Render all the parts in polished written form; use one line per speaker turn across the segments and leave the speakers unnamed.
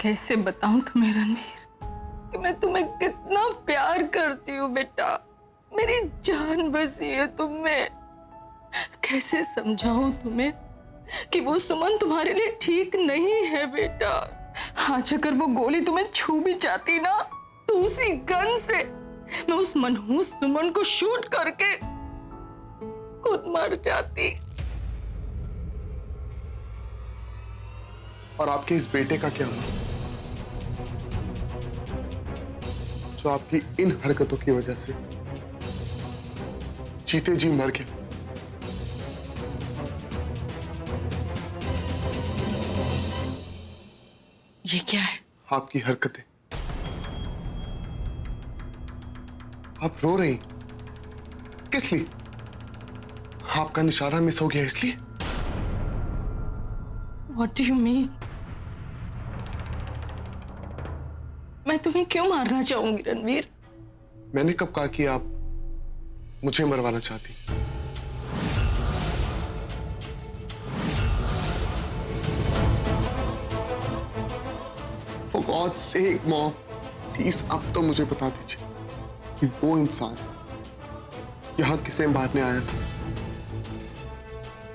कैसे बताऊं तुम्हें रणवीर कि मैं तुम्हें कितना प्यार करती हूँ बेटा। मेरी जान बसी है तुम में। कैसे समझाऊं तुम्हें कि वो सुमन तुम्हारे लिए ठीक नहीं है बेटा। आज अगर वो गोली तुम्हें छू भी जाती ना तो उसी गन से मैं उस मनहूस सुमन को शूट करके खुद मर जाती।
और आपके इस बेटे का क्या हुआ जो आपकी इन हरकतों की वजह से जीते जी मर गया?
ये क्या है?
आपकी हरकतें। आप रो रही किस लिए? आपका निशाना मिस हो गया इसलिए?
What do you mean? मैं तुम्हें क्यों मारना चाहूंगी रणवीर?
मैंने कब कहा कि आप मुझे मरवाना चाहती? For God's sake, Mom, please अब तो मुझे बता दीजिए कि वो इंसान यहां किसे मारने आया था,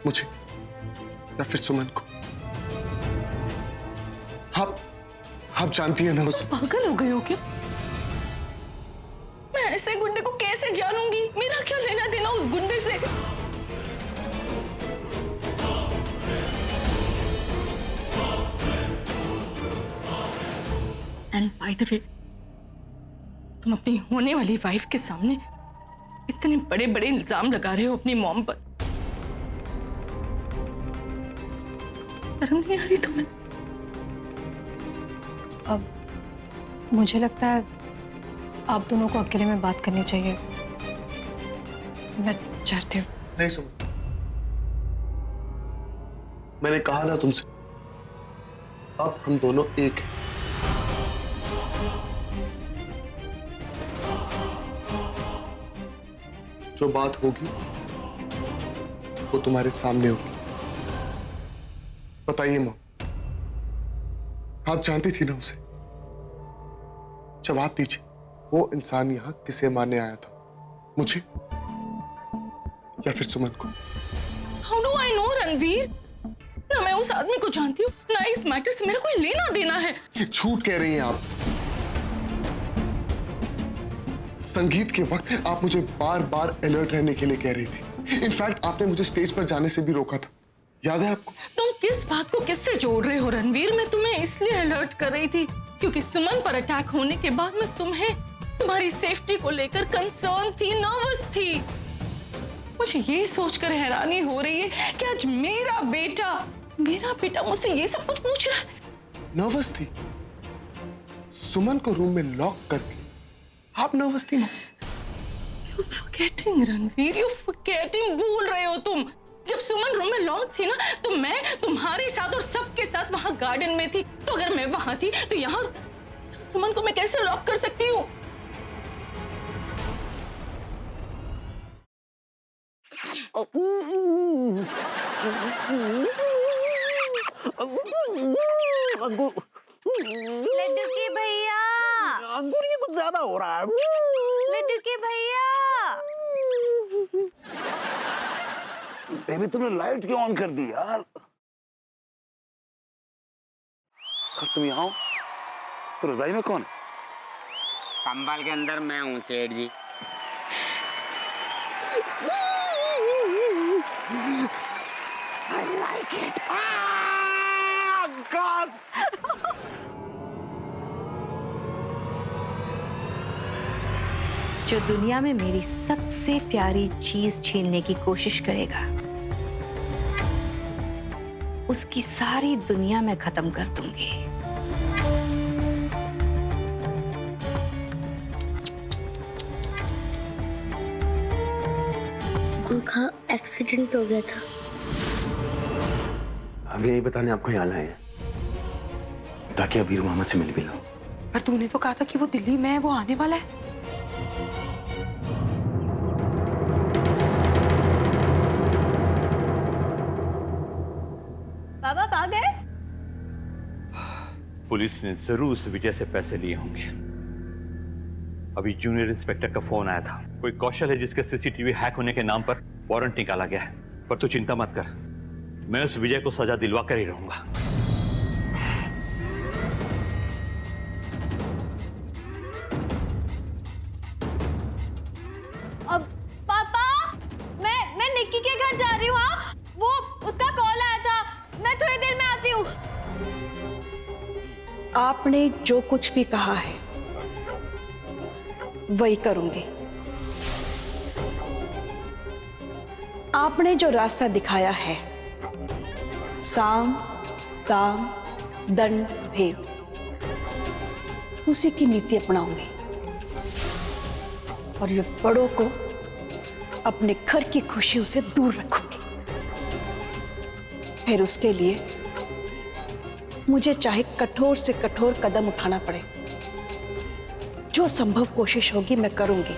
मुझे या फिर सुमन को? आप जानती है ना उसे?
पागल हो गए हो क्या? मैं ऐसे गुंडे को कैसे जानूंगी? मेरा क्या लेना देना उस गुंडे से? एंड बाय द वे, तुम अपनी होने वाली वाइफ के सामने इतने बड़े बड़े इल्जाम लगा रहे हो अपनी मॉम पर। शर्म नहीं आ रही तुम्हें?
अब मुझे लगता है आप दोनों को अकेले में बात करनी चाहिए। मैं चाहती हूँ।
नहीं सुमन, मैंने कहा ना तुमसे, अब हम दोनों एक हैं। जो बात होगी वो तुम्हारे सामने होगी। बताइए मां, आप जानती थी ना उसे? जवाब दीजिए, वो इंसान यहां किसे मारने आया था, मुझे या फिर सुमन को?
How do I know Ranveer? ना मैं उस आदमी को जानती हूँ, ना इस मैटर से मेरा कोई लेना देना है।
ये झूठ कह रही हैं आप। संगीत के वक्त आप मुझे बार बार अलर्ट रहने के लिए कह रही थी। इनफैक्ट आपने मुझे स्टेज पर जाने से भी रोका था, याद है आपको?
तुम किस बात को किससे जोड़ रहे हो रणवीर? मैं तुम्हें इसलिए अलर्ट कर रही थी क्योंकि सुमन पर अटैक होने के बाद मैं तुम्हारी सेफ्टी को लेकर कंसर्न थी, नर्वस थी। मुझे ये सोचकर हैरानी हो रही है कि आज मेरा बेटा मुझसे ये सब कुछ पूछ रहा है।
नर्वस थी? सुमन को रूम में लॉक करके आप नर्वस थी?
You're forgetting Ranveer, you're forgetting, भूल रहे हो तुम। जब सुमन रूम में लॉक थी ना तो मैं तुम्हारे साथ और सबके साथ वहां गार्डन में थी। तो अगर मैं वहां थी तो यहाँ सुमन को मैं कैसे लॉक कर सकती हूँ?
लड्डू के भैया,
अंकुर ये कुछ ज्यादा हो रहा है।
लड्डू के भैया।
बेबी तुमने लाइट क्यों ऑन कर दी यार? तुम यहाँ हो तो रजाई में कौन है?
कंबल के अंदर मैं हूँ सेठ जी।
I like it. Ah, God.
जो दुनिया में मेरी सबसे प्यारी चीज छीनने की कोशिश करेगा उसकी सारी दुनिया मैं खत्म कर दूंगी।
उनका एक्सीडेंट हो गया था।
अभी यही बताने आपको यहाँ लाए हैं ताकि अबीर मोहम्मद से मिल भी लो।
पर तूने तो कहा था कि वो दिल्ली में है, वो आने वाला है।
बाबा आ गए?
पुलिस ने जरूर उस विजय से पैसे लिए होंगे। अभी जूनियर इंस्पेक्टर का फोन आया था, कोई कौशल है जिसके सीसीटीवी हैक होने के नाम पर वारंट निकाला गया है। पर तू चिंता मत कर, मैं उस विजय को सजा दिलवा कर ही रहूंगा।
अब पापा, मैं निक्की के घर जा रही हूँ। हाँ, वो उसका कॉल आया था, मैं थोड़ी देर में आती हूँ।
आपने जो कुछ भी कहा है वही करूंगी। आपने जो रास्ता दिखाया है, साम दाम दंड भेद, उसी की नीति अपनाऊंगी और ये बड़ों को अपने घर की खुशियों से दूर रखूंगी। फिर उसके लिए मुझे चाहे कठोर से कठोर कदम उठाना पड़े, जो संभव कोशिश होगी मैं करूंगी।